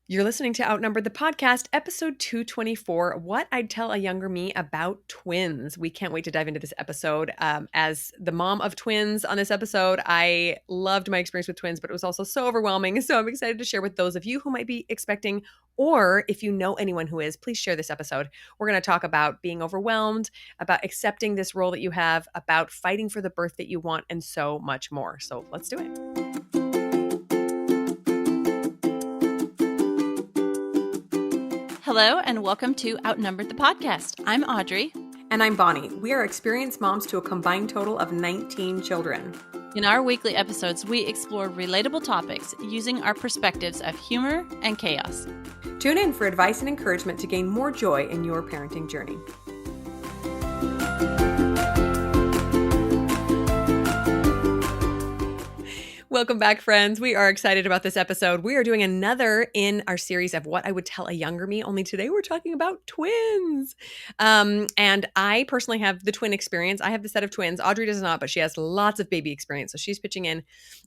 You're listening to Outnumbered the podcast, episode 224, What I'd Tell a Younger Me About Twins. We can't wait to dive into this episode. As the mom of twins on this episode, I loved my experience with twins, but it was also so overwhelming. So I'm excited to share with those of you who might be expecting, or if you know anyone who is, please share this episode. We're going to talk about being overwhelmed, about accepting this role that you have, about fighting for the birth that you want, and so much more. So let's do it. Hello, and welcome to Outnumbered the podcast. I'm Audrey. And I'm Bonnie. We are experienced moms to a combined total of 19 children. In our weekly episodes, we explore relatable topics using our perspectives of humor and chaos. Tune in for advice and encouragement to gain more joy in your parenting journey. Welcome back, friends. We are excited about this episode. We are doing another in our series of What I Would Tell a Younger Me, only today we're talking about twins. And I personally have the twin experience. I have the set of twins. Audrey does not, but she has lots of baby experience. So she's pitching in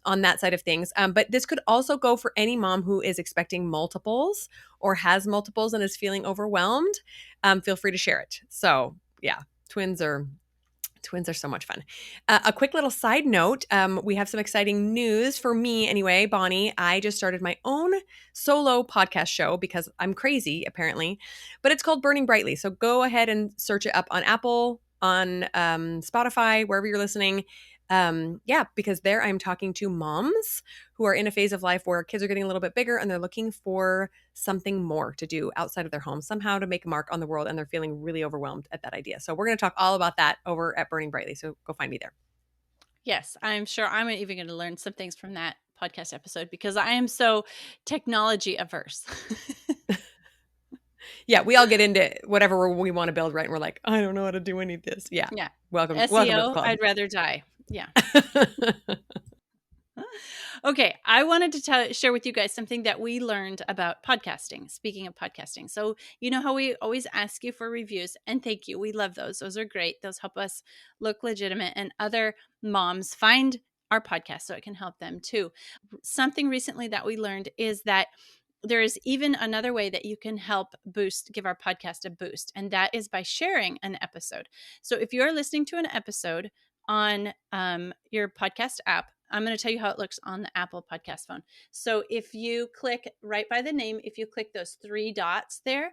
on that side of things. But this could also go for any mom who is expecting multiples or has multiples and is feeling overwhelmed. Feel free to share it. So yeah, twins are so much fun. A quick little side note, we have some exciting news for me anyway, Bonnie. I just started my own solo podcast show because I'm crazy, apparently, but it's called Burning Brightly. So go ahead and search it up on Apple, on Spotify, wherever you're listening. Because there I'm talking to moms who are in a phase of life where kids are getting a little bit bigger and they're looking for something more to do outside of their home, somehow to make a mark on the world, and they're feeling really overwhelmed at that idea. So we're going to talk all about that over at Burning Brightly. So go find me there. Yes, I'm sure I'm even going to learn some things from that podcast episode because I am so technology averse. Yeah, we all get into whatever we want to build, right? And we're like, I don't know how to do any of this. Yeah. Welcome SEO, to the club. I'd rather die. Yeah. Okay, I wanted to share with you guys something that we learned about podcasting. Speaking of podcasting. So, you know how we always ask you for reviews, and thank you. We love those. Those are great. Those help us look legitimate and other moms find our podcast so it can help them too. Something recently that we learned is that there is even another way that you can help give our podcast a boost, and that is by sharing an episode. So if you're listening to an episode on your podcast app, I'm going to tell you how it looks on the Apple podcast phone. So if you click right by the name, if you click those three dots there,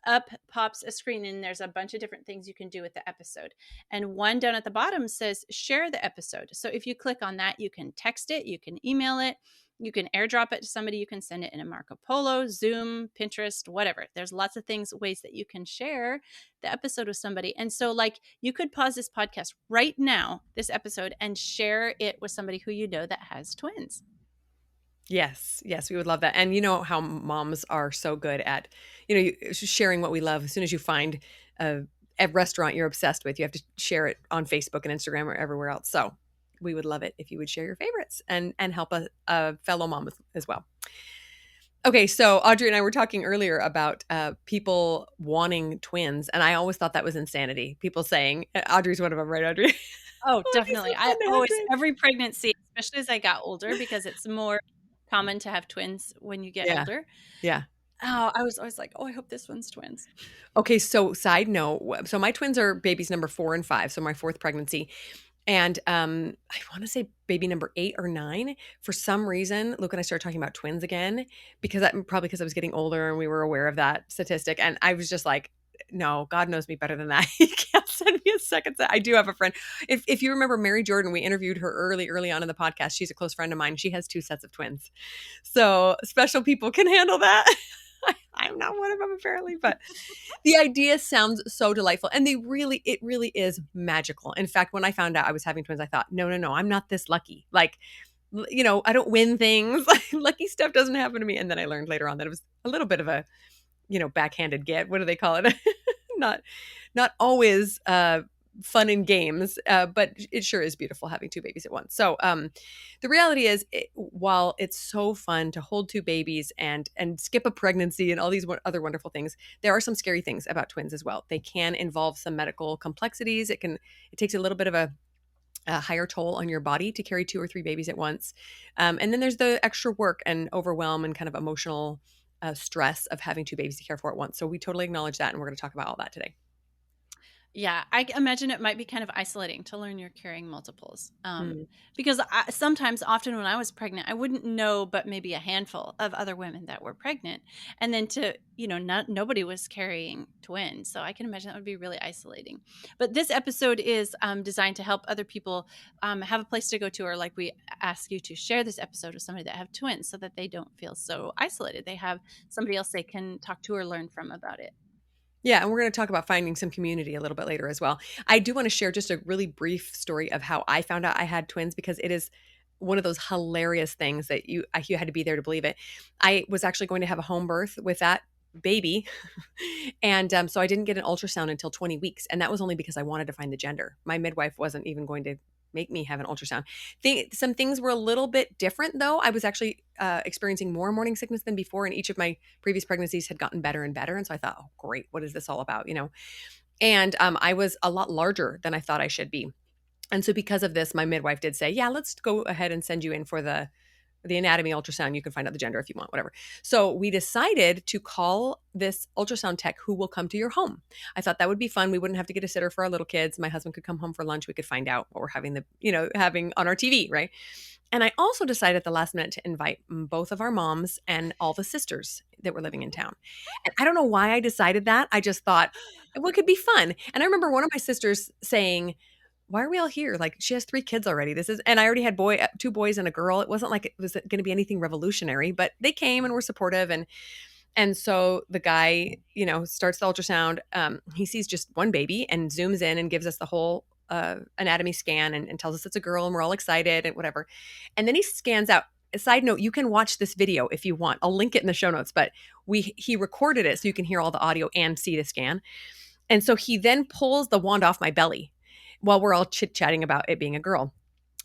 up pops a screen and there's a bunch of different things you can do with the episode. And one down at the bottom says share the episode. So if you click on that, you can text it, you can email it, you can airdrop it to somebody, you can send it in a Marco Polo, Zoom, Pinterest, whatever. There's lots of ways that you can share the episode with somebody. And so like you could pause this podcast right now, this episode, and share it with somebody who you know that has twins. Yes, we would love that. And you know how moms are so good at, sharing what we love. As soon as you find a restaurant you're obsessed with, you have to share it on Facebook and Instagram or everywhere else. So we would love it if you would share your favorites and help a fellow mom as well. Okay, so Audrey and I were talking earlier about people wanting twins, and I always thought that was insanity. People saying, Audrey's one of them, right, Audrey? Oh, definitely. I always, every pregnancy, especially as I got older, because it's more common to have twins when you get older. Yeah. Oh, I was always like, I hope this one's twins. Okay, so side note, so my twins are babies number 4 and 5, so my 4th pregnancy. And I want to say baby number 8 or 9, for some reason, Luke and I started talking about twins again, probably because I was getting older and we were aware of that statistic. And I was just like, no, God knows me better than that. He can't send me a second set. I do have a friend. If you remember Mary Jordan, we interviewed her early on in the podcast. She's a close friend of mine. She has 2 sets of twins. So special people can handle that. I'm not one of them apparently, but the idea sounds so delightful. And it really is magical. In fact, when I found out I was having twins, I thought, no, I'm not this lucky. Like, I don't win things. Lucky stuff doesn't happen to me. And then I learned later on that it was a little bit of a, backhanded get. What do they call it? not always fun and games, but it sure is beautiful having 2 babies at once. So the reality is, while it's so fun to hold 2 babies and skip a pregnancy and all these other wonderful things, there are some scary things about twins as well. They can involve some medical complexities. It takes a little bit of a higher toll on your body to carry 2 or 3 babies at once. And then there's the extra work and overwhelm and kind of emotional stress of having two babies to care for at once. So we totally acknowledge that, and we're going to talk about all that today. Yeah, I imagine it might be kind of isolating to learn you're carrying multiples. Mm. Because sometimes, often when I was pregnant, I wouldn't know but maybe a handful of other women that were pregnant. And then nobody was carrying twins. So I can imagine that would be really isolating. But this episode is designed to help other people have a place to go to, or like we ask you to share this episode with somebody that have twins so that they don't feel so isolated. They have somebody else they can talk to or learn from about it. Yeah, and we're going to talk about finding some community a little bit later as well. I do want to share just a really brief story of how I found out I had twins, because it is one of those hilarious things that you had to be there to believe it. I was actually going to have a home birth with that baby, and so I didn't get an ultrasound until 20 weeks, and that was only because I wanted to find the gender. My midwife wasn't even going to make me have an ultrasound. Some things were a little bit different, though. I was actually experiencing more morning sickness than before, and each of my previous pregnancies had gotten better and better. And so I thought, oh, great, what is this all about? And I was a lot larger than I thought I should be. And so because of this, my midwife did say, yeah, let's go ahead and send you in for the anatomy ultrasound. You can find out the gender if you want, whatever. So we decided to call this ultrasound tech who will come to your home. I thought that would be fun. We wouldn't have to get a sitter for our little kids. My husband could come home for lunch. We could find out what we're having on our TV, right? And I also decided at the last minute to invite both of our moms and all the sisters that were living in town. And I don't know why I decided that. I just thought, well, it could be fun. And I remember one of my sisters saying, why are we all here? Like, she has 3 kids already. And I already had 2 boys and a girl. It wasn't like it was going to be anything revolutionary, but they came and were supportive. And so the guy, starts the ultrasound. He sees just one baby and zooms in and gives us the whole anatomy scan, and tells us it's a girl, and we're all excited and whatever. And then he scans out. A side note, you can watch this video if you want. I'll link it in the show notes, but he recorded it so you can hear all the audio and see the scan. And so he then pulls the wand off my belly while we're all chit-chatting about it being a girl,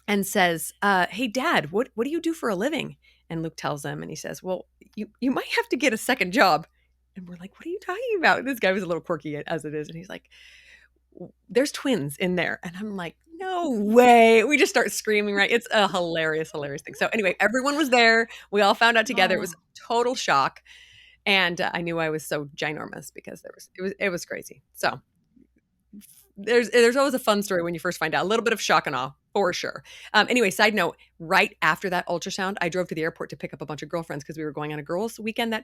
and says, hey, Dad, what do you do for a living? And Luke tells him, and he says, well, you might have to get a second job. And we're like, what are you talking about? This guy was a little quirky as it is. And he's like, there's twins in there. And I'm like, no way. We just start screaming, right? It's a hilarious, hilarious thing. So anyway, everyone was there. We all found out together. It was Oh, a total shock. And I knew I was so ginormous because it was crazy. So there's always a fun story when you first find out. A little bit of shock and awe, for sure. Anyway, side note, right after that ultrasound, I drove to the airport to pick up a bunch of girlfriends because we were going on a girls' weekend a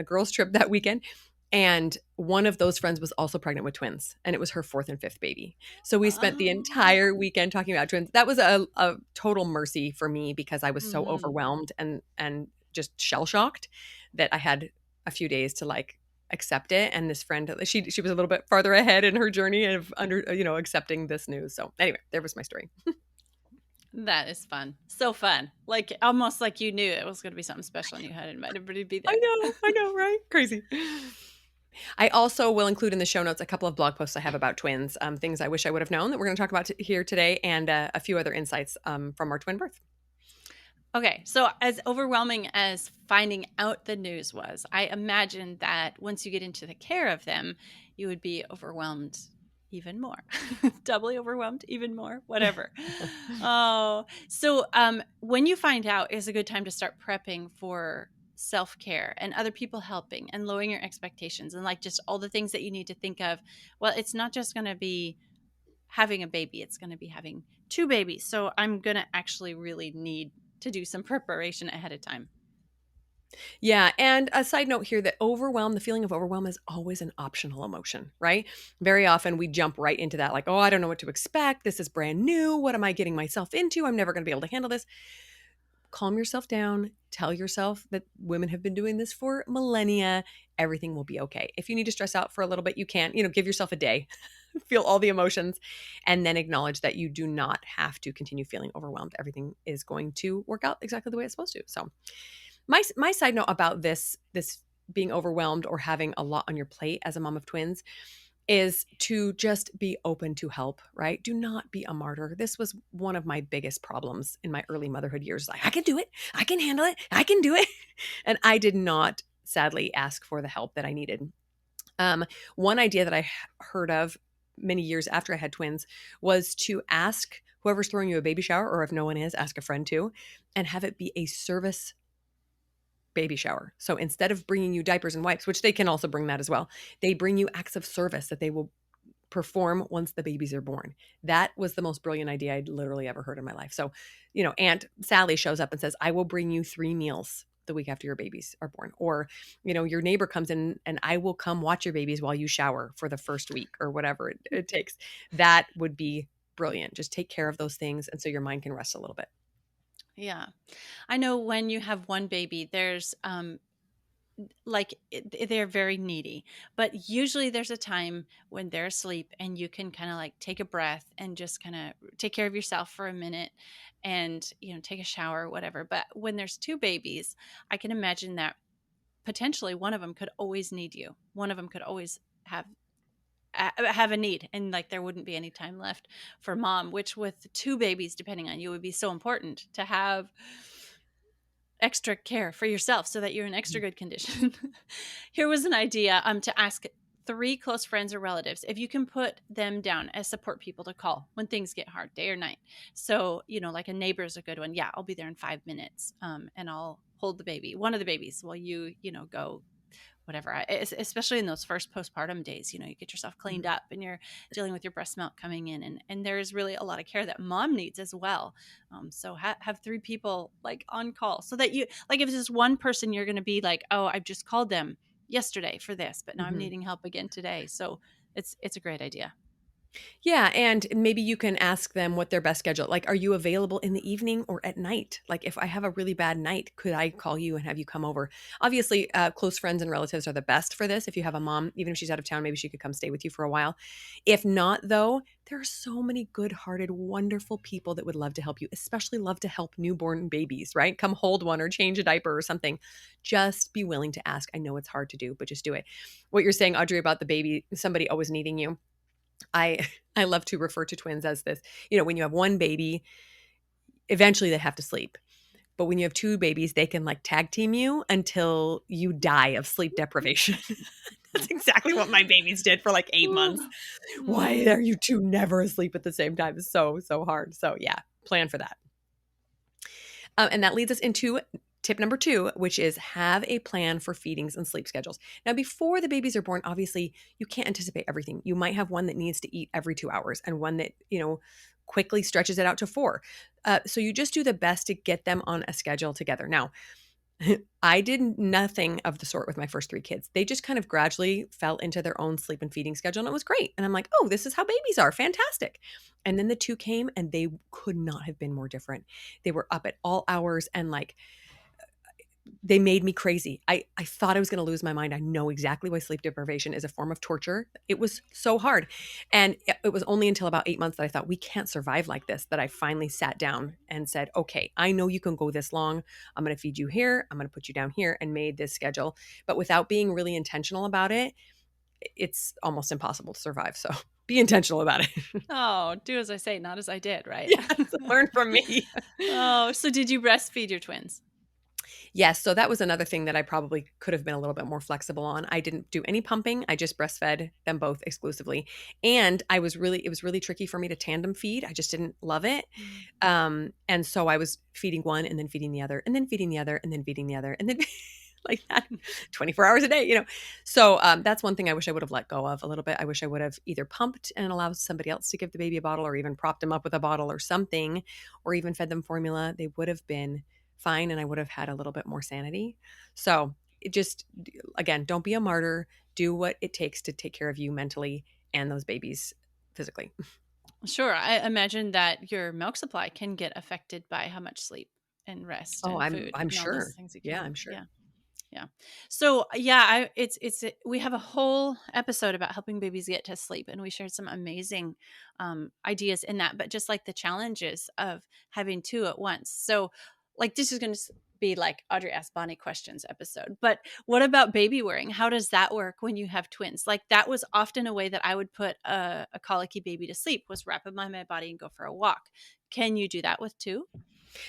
girls' trip that weekend. And one of those friends was also pregnant with twins, and it was her 4th and 5th baby. So we spent the oh. entire weekend talking about twins. That was a total mercy for me because I was so Mhm. overwhelmed and just shell shocked that I had a few days to like accept it. And this friend, she was a little bit farther ahead in her journey of accepting this news. So anyway, there was my story. That is fun. So fun. Like almost like you knew it was going to be something special and you had invited everybody to be there. I know, right? Crazy. I also will include in the show notes a couple of blog posts I have about twins, things I wish I would have known that we're going to talk about here today, and a few other insights from our twin birth. Okay, so as overwhelming as finding out the news was, I imagine that once you get into the care of them, you would be overwhelmed even more, doubly overwhelmed, even more, whatever. Oh, so when you find out is a good time to start prepping for self care and other people helping and lowering your expectations and like just all the things that you need to think of. Well, it's not just going to be having a baby, it's going to be having 2 babies. So I'm going to actually really need to do some preparation ahead of time. Yeah. And a side note here, that the feeling of overwhelm is always an optional emotion, right? Very often we jump right into that, like, oh, I don't know what to expect. This is brand new. What am I getting myself into? I'm never going to be able to handle this. Calm yourself down. Tell yourself that women have been doing this for millennia. Everything will be okay. If you need to stress out for a little bit, you can, give yourself a day, feel all the emotions, and then acknowledge that you do not have to continue feeling overwhelmed. Everything is going to work out exactly the way it's supposed to. So my side note about this being overwhelmed or having a lot on your plate as a mom of twins is to just be open to help, right? Do not be a martyr. This was one of my biggest problems in my early motherhood years. Like, I can do it. I can handle it. I can do it. And I did not, sadly, ask for the help that I needed. One idea that I heard of many years after I had twins was to ask whoever's throwing you a baby shower, or if no one is, ask a friend too, and have it be a service baby shower. So instead of bringing you diapers and wipes, which they can also bring that as well, they bring you acts of service that they will perform once the babies are born. That was the most brilliant idea I'd literally ever heard in my life. So, Aunt Sally shows up and says, I will bring you 3 meals the week after your babies are born. Or, your neighbor comes in and I will come watch your babies while you shower for the first week or whatever it takes. That would be brilliant. Just take care of those things. And so your mind can rest a little bit. Yeah. I know when you have one baby, there's they're very needy, but usually there's a time when they're asleep and you can kind of like take a breath and just kind of take care of yourself for a minute and take a shower or whatever. But when there's two babies, I can imagine that potentially one of them could always need you. One of them could always have a need, and like there wouldn't be any time left for mom, which with two babies depending on you would be so important to have extra care for yourself so that you're in extra good condition. Here was an idea to ask 3 close friends or relatives if you can put them down as support people to call when things get hard, day or night. So, like a neighbor is a good one. Yeah, I'll be there in 5 minutes, and I'll hold the baby, one of the babies, while you go whatever. Especially in those first postpartum days, you get yourself cleaned up and you're dealing with your breast milk coming in, and there's really a lot of care that mom needs as well. So have 3 people like on call, so that you, like, if it's just one person, you're going to be like, oh, I've just called them yesterday for this, but now I'm needing help again today. So it's a great idea. Yeah, and maybe you can ask them what their best schedule. Like, are you available in the evening or at night? Like, if I have a really bad night, could I call you and have you come over? Obviously, close friends and relatives are the best for this. If you have a mom, even if she's out of town, maybe she could come stay with you for a while. If not, though, there are so many good-hearted, wonderful people that would love to help you, especially love to help newborn babies, right? Come hold one or change a diaper or something. Just be willing to ask. I know it's hard to do, but just do it. What you're saying, Audrey, about the baby, somebody always needing you. I I love to refer to twins as this. When you have one baby, eventually they have to sleep. But when you have 2 babies, they can like tag team you until you die of sleep deprivation. That's exactly what my babies did for like 8 months. Why are you 2 never asleep at the same time? It's so, so hard. So yeah, plan for that. And that leads us into tip number 2, which is have a plan for feedings and sleep schedules. Now, before the babies are born, obviously, you can't anticipate everything. You might have one that needs to eat every 2 hours and one that, quickly stretches it out to 4. So you just do the best to get them on a schedule together. Now, I did nothing of the sort with my first 3 kids. They just kind of gradually fell into their own sleep and feeding schedule, and it was great. And I'm like, oh, this is how babies are. Fantastic. And then the 2 came, and they could not have been more different. They were up at all hours, and like, they made me crazy. I thought I was going to lose my mind. I know exactly why sleep deprivation is a form of torture. It was so hard. And it was only until about 8 months that I thought, we can't survive like this, that I finally sat down and said, okay, I know you can go this long. I'm going to feed you here. I'm going to put you down here, and made this schedule. But without being really intentional about it, it's almost impossible to survive. So be intentional about it. Oh, do as I say, not as I did, right? Yes, learn from me. Oh, so did you breastfeed your twins? Yes, so that was another thing that I probably could have been a little bit more flexible on. I didn't do any pumping. I just breastfed them both exclusively. And it was really tricky for me to tandem feed. I just didn't love it. And so I was feeding one and then feeding the other and then feeding the other and then feeding the other and then like that 24 hours a day. So that's one thing I wish I would have let go of a little bit. I wish I would have either pumped and allowed somebody else to give the baby a bottle, or even propped them up with a bottle or something, or even fed them formula. They would have been fine, and I would have had a little bit more sanity. So it just, again, don't be a martyr. Do what it takes to take care of you mentally and those babies physically. Sure. I imagine that your milk supply can get affected by how much sleep and rest Oh, and I'm food I'm and all those sure. things you Yeah, can. I'm sure. Yeah. Yeah. So yeah, we have a whole episode about helping babies get to sleep, and we shared some amazing ideas in that, but just like the challenges of having 2 at once. So like, this is going to be like Audrey Asked Bonnie questions episode, but what about baby wearing? How does that work when you have twins? Like, that was often a way that I would put a colicky baby to sleep, was wrap them on my body and go for a walk. Can you do that with 2?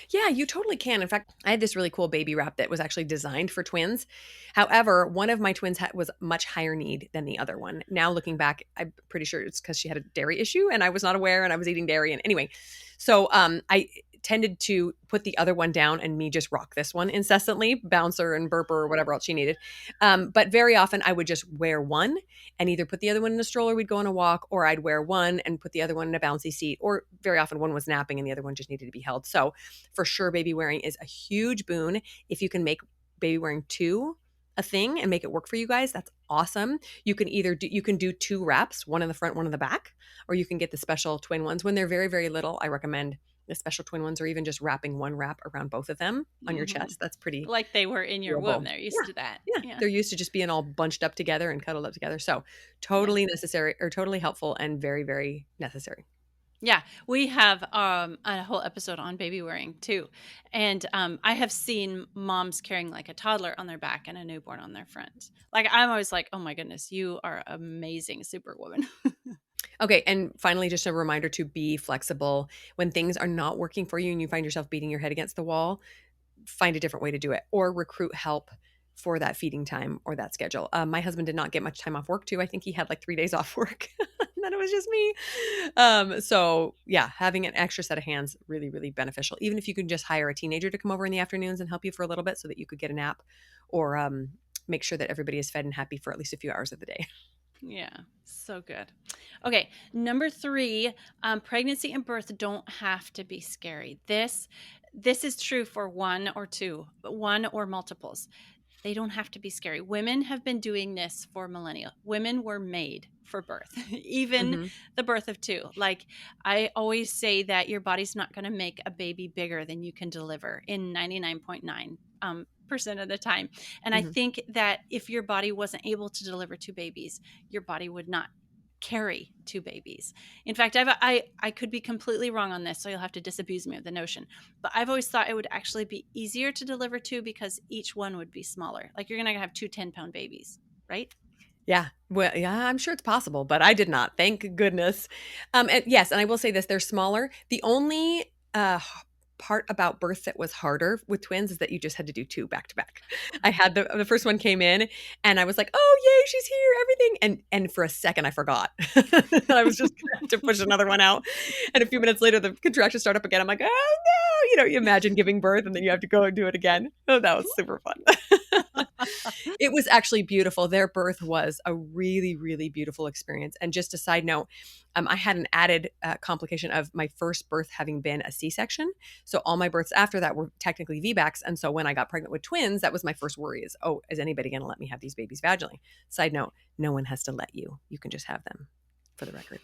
Yeah, you totally can. In fact, I had this really cool baby wrap that was actually designed for twins. However, one of my twins was much higher need than the other one. Now looking back, I'm pretty sure it's because she had a dairy issue and I was not aware, and I was eating dairy. And anyway, so tended to put the other one down and me just rock this one incessantly, bounce her and burp her or whatever else she needed. But very often I would just wear one and either put the other one in a stroller, we'd go on a walk, or I'd wear one and put the other one in a bouncy seat, or very often one was napping and the other one just needed to be held. So for sure, baby wearing is a huge boon. If you can make baby wearing two a thing and make it work for you guys, that's awesome. You can either do two wraps, one in the front, one in the back, or you can get the special twin ones. When they're very, very little, I recommend the special twin ones, or even just wrapping one wrap around both of them on your chest. That's pretty like they were in your womb. doable. They're used to that. Yeah. Yeah. They're used to just being all bunched up together and cuddled up together. So totally necessary, or totally helpful, and very, very necessary. Yeah, we have a whole episode on baby wearing too. And I have seen moms carrying like a toddler on their back and a newborn on their front. Like, I'm always like, oh my goodness, you are amazing superwoman. Okay. And finally, just a reminder to be flexible when things are not working for you and you find yourself beating your head against the wall. Find a different way to do it, or recruit help for that feeding time or that schedule. My husband did not get much time off work too. I think he had like 3 days off work. And then it was just me. So yeah, having an extra set of hands, really, really beneficial. Even if you can just hire a teenager to come over in the afternoons and help you for a little bit so that you could get a nap, or make sure that everybody is fed and happy for at least a few hours of the day. Yeah, so good. Okay, number 3, pregnancy and birth don't have to be scary. This is true for one or two, one or multiples. They don't have to be scary. Women have been doing this for millennia. Women were made for birth, even Mm-hmm. the birth of two. Like, I always say that your body's not going to make a baby bigger than you can deliver in 99.9% of the time. And I Mm-hmm. think that if your body wasn't able to deliver two babies, your body would not carry two babies. In fact, I could be completely wrong on this, so you'll have to disabuse me of the notion. But I've always thought it would actually be easier to deliver two because each one would be smaller. Like, you're going to have two 10-pound babies, right? Yeah. Well, yeah, I'm sure it's possible, but I did not. Thank goodness. And yes, and I will say this, they're smaller. The only part about birth that was harder with twins is that you just had to do two back to back. I had the first one came in and I was like, "Oh, yay, she's here, everything." And for a second I forgot. I was just gonna have to push another one out. And a few minutes later the contractions start up again. I'm like, "Oh no." You imagine giving birth and then you have to go and do it again. Oh, that was super fun. It was actually beautiful. Their birth was a really, really beautiful experience. And just a side note, I had an added complication of my first birth having been a C-section. So all my births after that were technically VBACs. And so when I got pregnant with twins, that was my first worry is, oh, is anybody going to let me have these babies vaginally? Side note, no one has to let you. You can just have them, for the record.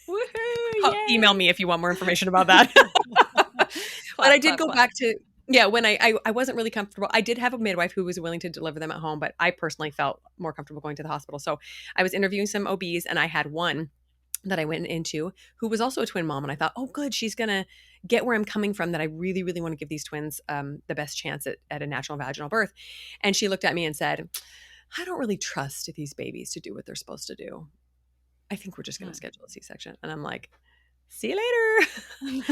Woohoo! Email me if you want more information about that. But I did go back to, yeah, when I wasn't really comfortable. I did have a midwife who was willing to deliver them at home, but I personally felt more comfortable going to the hospital. So I was interviewing some OBs and I had one that I went into who was also a twin mom. And I thought, oh, good, she's going to get where I'm coming from, that I really, really want to give these twins the best chance at a natural vaginal birth. And she looked at me and said, I don't really trust these babies to do what they're supposed to do. I think we're just going to schedule a C-section. And I'm like, see you later.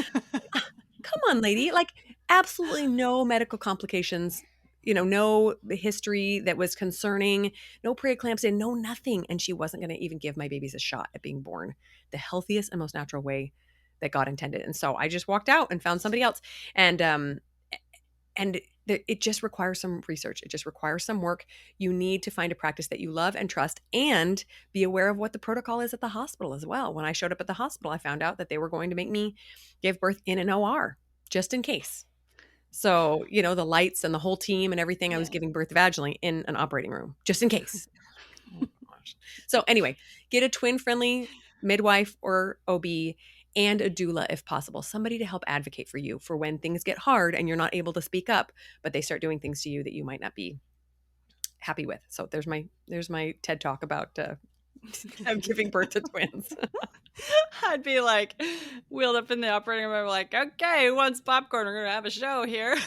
Come on, lady. Like, absolutely no medical complications, no history that was concerning, no preeclampsia, no nothing. And she wasn't going to even give my babies a shot at being born the healthiest and most natural way that God intended. And so I just walked out and found somebody else. And it just requires some research. It just requires some work. You need to find a practice that you love and trust, and be aware of what the protocol is at the hospital as well. When I showed up at the hospital, I found out that they were going to make me give birth in an OR just in case. So, the lights and the whole team and everything, I was giving birth vaginally in an operating room just in case. Oh, gosh. So anyway, get a twin-friendly midwife or OB and a doula if possible, somebody to help advocate for you for when things get hard and you're not able to speak up, but they start doing things to you that you might not be happy with. So there's my TED talk about giving birth to twins. I'd be like wheeled up in the operating room, like, okay, who wants popcorn? We're gonna have a show here.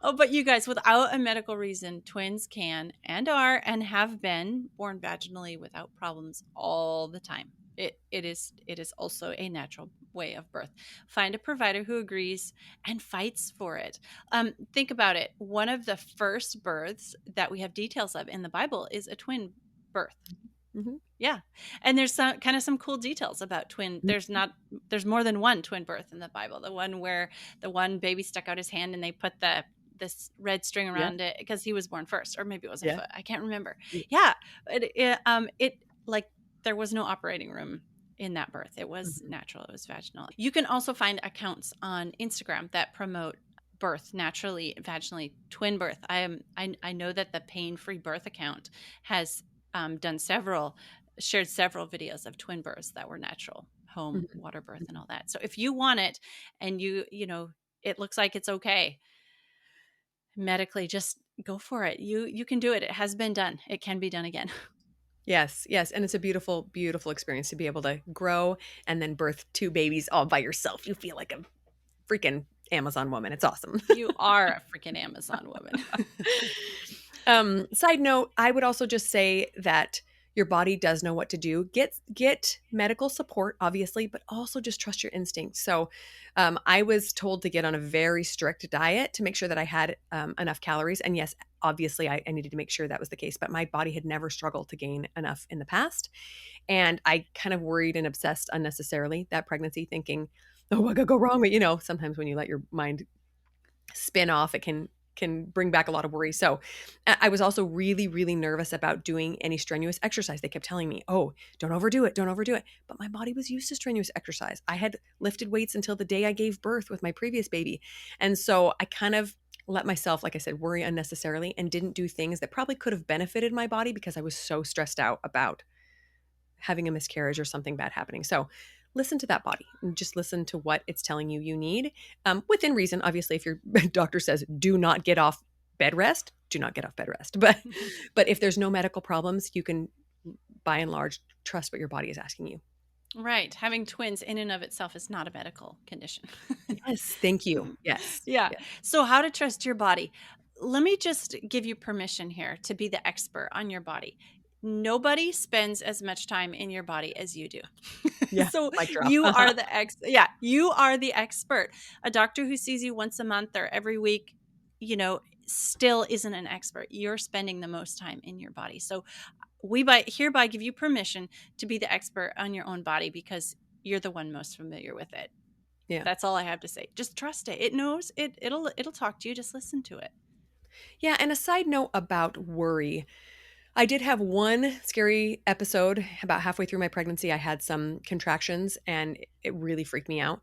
Oh, but you guys, without a medical reason, twins can and are and have been born vaginally without problems all the time. It is also a natural way of birth. Find a provider who agrees and fights for it. Think about it. One of the first births that we have details of in the Bible is a twin birth. Mhm. Yeah. And there's some kind of some cool details about there's more than one twin birth in the Bible. The one where the one baby stuck out his hand and they put this red string Yeah, around it because he was born first, or maybe it was a yeah. foot. I can't remember. Mm, Yeah. It like there was no operating room in that birth. It was mhm, natural. It was vaginal. You can also find accounts on Instagram that promote birth naturally, vaginally, twin birth. I know that the pain free birth account has done shared several videos of twin births that were natural, home mhm, water birth and mhm. all that. So if you want it and it looks like it's okay medically, just go for it. You can do it. It has been done. It can be done again. Yes, yes, and it's a beautiful, beautiful experience to be able to grow and then birth 2 babies all by yourself. You feel like a freaking Amazon woman. It's awesome. You are a freaking Amazon woman. Side note, I would also just say that your body does know what to do. Get medical support, obviously, but also just trust your instincts. So, I was told to get on a very strict diet to make sure that I had enough calories. And yes, obviously, I needed to make sure that was the case. But my body had never struggled to gain enough in the past, and I kind of worried and obsessed unnecessarily that pregnancy, thinking, "Oh, what could go wrong?" But sometimes when you let your mind spin off, it can bring back a lot of worry. So I was also really, really nervous about doing any strenuous exercise. They kept telling me, oh, don't overdo it, don't overdo it. But my body was used to strenuous exercise. I had lifted weights until the day I gave birth with my previous baby. And so I kind of let myself, like I said, worry unnecessarily and didn't do things that probably could have benefited my body because I was so stressed out about having a miscarriage or something bad happening. So listen to that body and just listen to what it's telling you you need, within reason. Obviously, if your doctor says do not get off bed rest, do not get off bed rest. But if there's no medical problems, you can by and large trust what your body is asking you. Right. Having twins in and of itself is not a medical condition. Yes, thank you. Yes. Yeah. Yeah. So, how to trust your body? Let me just give you permission here to be the expert on your body. Nobody spends as much time in your body as you do. Yeah. So Mic drop. you are yeah, you are the expert. A doctor who sees you once a month or every week, still isn't an expert. You're spending the most time in your body. So we hereby give you permission to be the expert on your own body because you're the one most familiar with it. Yeah. That's all I have to say. Just trust it. It knows it. It'll talk to you. Just listen to it. Yeah. And a side note about worry, I did have one scary episode about halfway through my pregnancy. I had some contractions and it really freaked me out.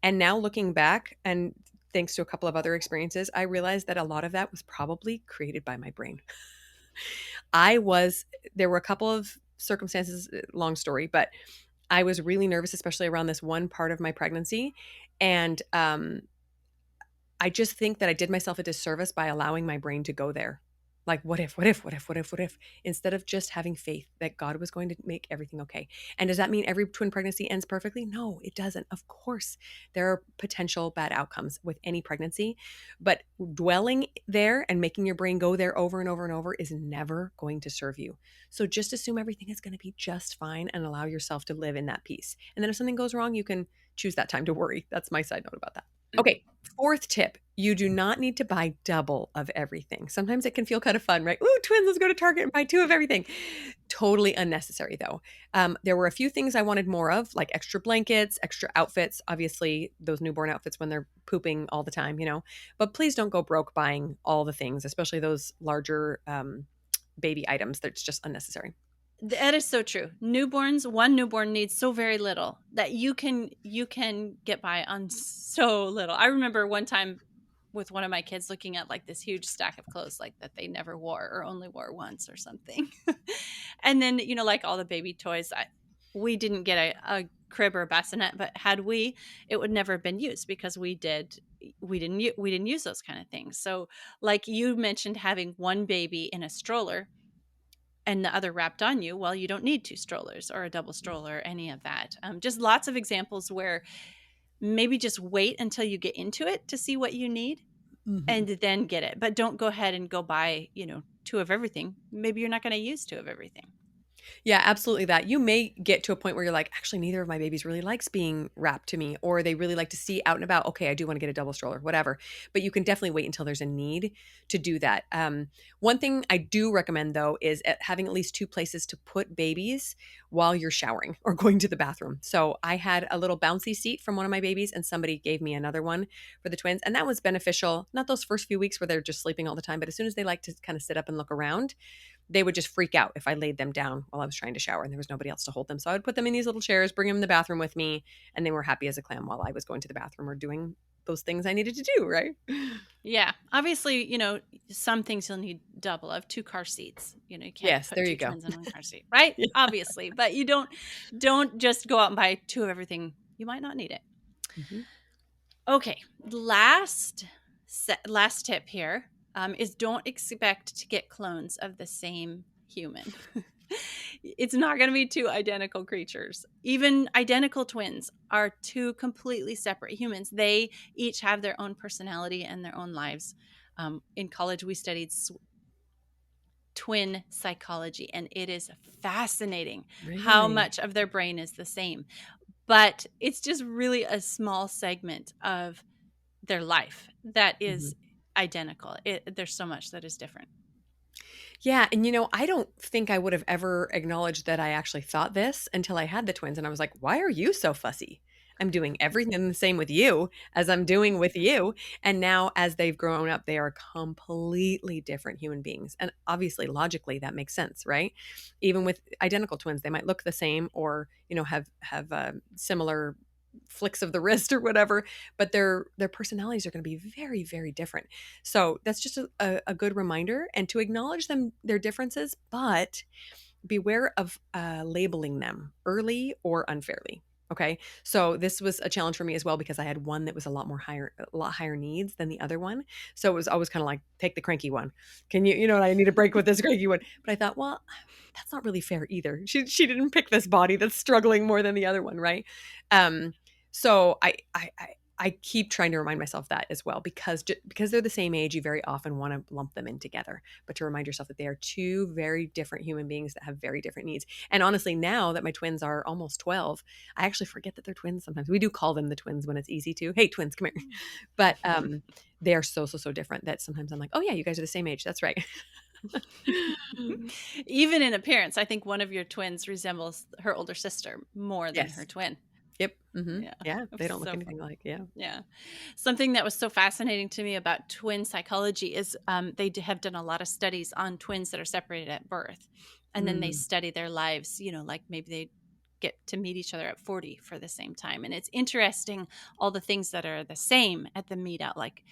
And now looking back, and thanks to a couple of other experiences, I realized that a lot of that was probably created by my brain. I was, there were a couple of circumstances, long story, but I was really nervous, especially around this one part of my pregnancy. And I just think that I did myself a disservice by allowing my brain to go there. Like, what if, what if, what if, what if, what if, instead of just having faith that God was going to make everything okay. And does that mean every twin pregnancy ends perfectly? No, it doesn't. Of course, there are potential bad outcomes with any pregnancy, but dwelling there and making your brain go there over and over and over is never going to serve you. So just assume everything is going to be just fine and allow yourself to live in that peace. And then if something goes wrong, you can choose that time to worry. That's my side note about that. Okay, fourth tip, you do not need to buy double of everything. Sometimes it can feel kind of fun, right? Ooh, twins, let's go to Target and buy 2 of everything. Totally unnecessary, though. There were a few things I wanted more of, like extra blankets, extra outfits, obviously, those newborn outfits when they're pooping all the time. But please don't go broke buying all the things, especially those larger baby items. That's just unnecessary. That is so true. One newborn needs so very little that you can get by on so little. I remember one time with one of my kids looking at like this huge stack of clothes like that they never wore or only wore once or something. And then, like all the baby toys, we didn't get a crib or a bassinet, but had we, it would never have been used because we didn't use those kind of things. So like you mentioned having one baby in a stroller and the other wrapped on you, well, you don't need 2 strollers or a double stroller or any of that. Just lots of examples where maybe just wait until you get into it to see what you need Mhm. and then get it. But don't go ahead and go buy, 2 of everything. Maybe you're not going to use 2 of everything. Yeah, absolutely that. You may get to a point where you're like, actually, neither of my babies really likes being wrapped to me, or they really like to see out and about. Okay, I do want to get a double stroller, whatever. But you can definitely wait until there's a need to do that. One thing I do recommend though is having at least two places to put babies while you're showering or going to the bathroom. So I had a little bouncy seat from one of my babies, and somebody gave me another one for the twins, and that was beneficial. Not those first few weeks where they're just sleeping all the time, but as soon as they like to kind of sit up and look around, they would just freak out if I laid them down while I was trying to shower and there was nobody else to hold them. So I would put them in these little chairs, bring them in the bathroom with me, and they were happy as a clam while I was going to the bathroom or doing those things I needed to do, right? Yeah. Obviously, some things you'll need double of, 2 car seats. You can't Yes, put there 2 you go. twins in 1 car seat, right? Yeah. Obviously, but you don't just go out and buy 2 of everything. You might not need it. Mhm. Okay, last tip here, is don't expect to get clones of the same human. It's not going to be 2 identical creatures. Even identical twins are 2 completely separate humans. They each have their own personality and their own lives. In college, we studied twin psychology, and it is fascinating how Really? much of their brain is the same. But it's just really a small segment of their life that Mhm. is identical. There's so much that is different. Yeah, and I don't think I would have ever acknowledged that I actually thought this until I had the twins and I was like, "Why are you so fussy? I'm doing everything the same with you as I'm doing with you." And now as they've grown up, they are completely different human beings. And obviously logically that makes sense, right? Even with identical twins, they might look the same or, have similar flicks of the wrist or whatever, but their personalities are going to be very, very different. So that's just a good reminder and to acknowledge their differences, but beware of labeling them early or unfairly. Okay. So this was a challenge for me as well because I had one that was a lot higher needs than the other one. So it was always kind of like, take the cranky one. Can I need a break with this cranky one. But I thought, well, that's not really fair either. She didn't pick this body that's struggling more than the other one, right? Um, so I keep trying to remind myself that as well because they're the same age, you very often want to lump them in together, but to remind yourself that they are two very different human beings that have very different needs. And honestly, now that my twins are almost 12, I actually forget that they're twins sometimes. We do call them the twins when it's easy to. Hey, twins, come here. But they are so, so, so different that sometimes I'm like, oh, yeah, you guys are the same age. That's right. Even in appearance, I think one of your twins resembles her older sister more than her Yes. twin. Yep. Yeah. Yeah. It was They don't look so anything fun. like, yeah. Yeah. Something that was so fascinating to me about twin psychology is have done a lot of studies on twins that are separated at birth. And then they Mm, study their lives, like maybe they get to meet each other at 40 for the same time. And it's interesting all the things that are the same at the meetup, like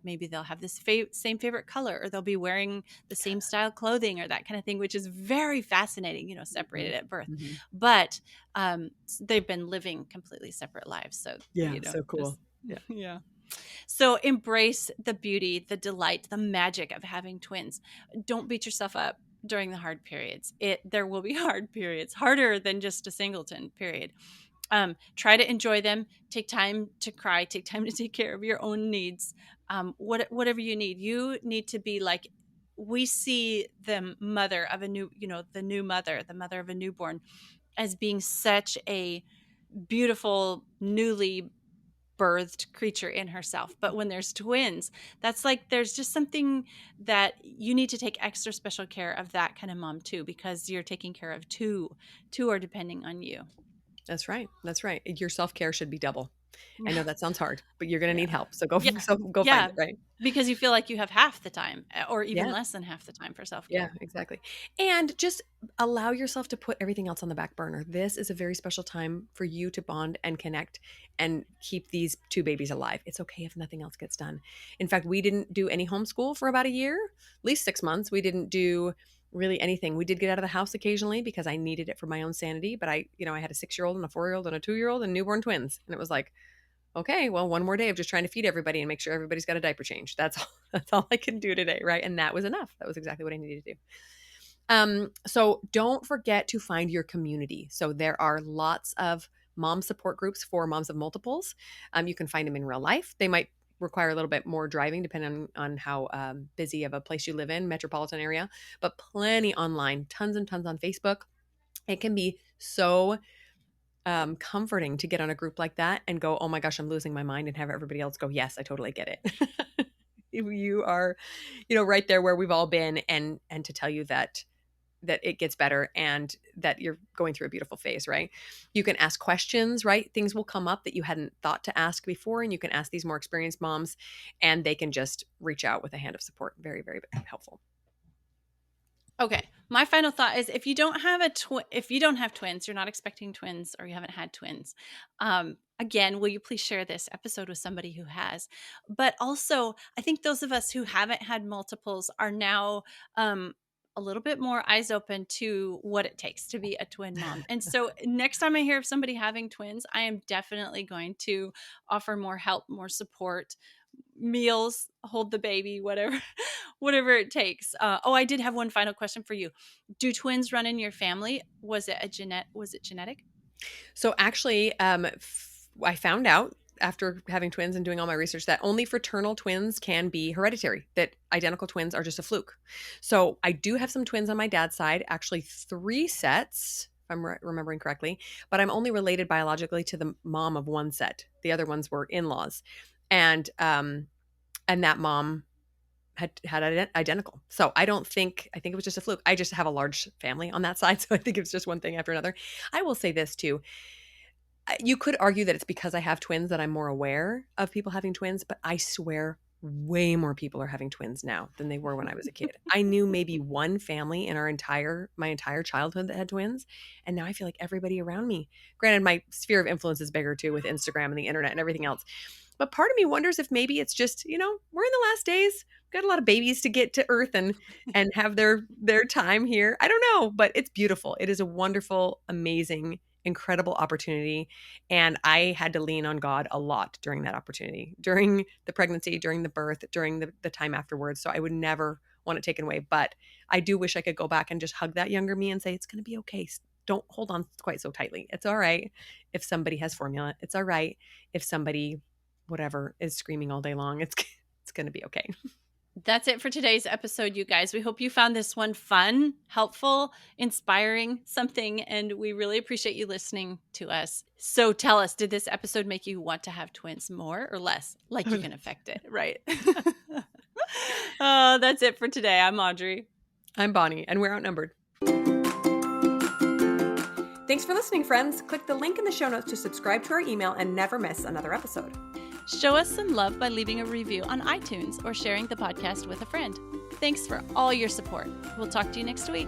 maybe they'll have this same favorite color or they'll be wearing the same style clothing or that kind of thing, which is very fascinating, mhm, separated at birth. mhm. But they've been living completely separate lives. So, Yeah. So just cool. Yeah. yeah. So embrace the beauty, the delight, the magic of having twins. Don't beat yourself up during the hard periods. There will be hard periods, harder than just a singleton period. Try to enjoy them. Take time to cry. Take time to take care of your own needs. Whatever you need. You need to be like we see the mother of a new, the new mother, the mother of a newborn, as being such a beautiful, newly birthed creature in herself. But when there's twins, that's like there's just something that you need to take extra special care of that kind of mom too, because you're taking care of two. Two are depending on you. That's right. That's right. Your self-care should be double. I know Yeah. that sounds hard, but you're gonna need Yeah. help. So go Yeah. so go find Yeah. it, right? Because you feel like you have half the time or even Yeah. less than half the time for self Yeah, care. exactly. And just allow yourself to put everything else on the back burner. This is a very special time for you to bond and connect and keep these two babies alive. It's okay if nothing else gets done. In fact, we didn't do any homeschool for about a year, at least 6 months. We didn't do really anything. We did get out of the house occasionally because I needed it for my own sanity. But I had a 6-year-old and a 4-year-old and a 2-year-old and newborn twins. And it was like, okay, well, one more day of just trying to feed everybody and make sure everybody's got a diaper change. That's all, that's all I can do today, right? And that was enough. That was exactly what I needed to do. So don't forget to find your community. So there are lots of mom support groups for moms of multiples. You can find them in real life. They might require a little bit more driving depending on how busy of a place you live in, metropolitan area, but plenty online, tons and tons on Facebook. It can be so comforting to get on a group like that and go, oh my gosh, I'm losing my mind, and have everybody else go, yes, I totally get it. You are, right there where we've all been, and to tell you that it gets better and that you're going through a beautiful phase, right? You can ask questions, right? Things will come up that you hadn't thought to ask before, and you can ask these more experienced moms, and they can just reach out with a hand of support. Very, very helpful. Okay. My final thought is if you don't have twins, you're not expecting twins, or you haven't had twins, again, will you please share this episode with somebody who has? But also, I think those of us who haven't had multiples are now a little bit more eyes open to what it takes to be a twin mom. And so next time I hear of somebody having twins, I am definitely going to offer more help, more support, meals, hold the baby, whatever it takes. I did have one final question for you. Do twins run in your family? Was it genetic? So actually, I found out after having twins and doing all my research that only fraternal twins can be hereditary, that identical twins are just a fluke. So I do have some twins on my dad's side, actually 3 sets, if I'm remembering correctly, but I'm only related biologically to the mom of one set. The other ones were in-laws. And that mom had identical. So I think it was just a fluke. I just have a large family on that side. So I think it's just one thing after another. I will say this too. You could argue that it's because I have twins that I'm more aware of people having twins, but I swear way more people are having twins now than they were when I was a kid. I knew maybe one family in my entire childhood that had twins, and now I feel like everybody around me. Granted, my sphere of influence is bigger too with Instagram and the internet and everything else. But part of me wonders if maybe it's just, we're in the last days. We've got a lot of babies to get to earth and have their time here. I don't know, but it's beautiful. It is a wonderful, amazing, incredible opportunity. And I had to lean on God a lot during that opportunity, during the pregnancy, during the birth, during the time afterwards. So I would never want it taken away. But I do wish I could go back and just hug that younger me and say, it's going to be okay. Don't hold on quite so tightly. It's all right if somebody has formula. It's all right if somebody, whatever, is screaming all day long. It's going to be okay. That's it for today's episode, you guys. We hope you found this one fun, helpful, inspiring, something, and we really appreciate you listening to us. So tell us, did this episode make you want to have twins more or less? Like you can affect it, right? That's it for today. I'm Audrey. I'm Bonnie, and we're outnumbered. Thanks for listening, friends. Click the link in the show notes to subscribe to our email and never miss another episode. Show us some love by leaving a review on iTunes or sharing the podcast with a friend. Thanks for all your support. We'll talk to you next week.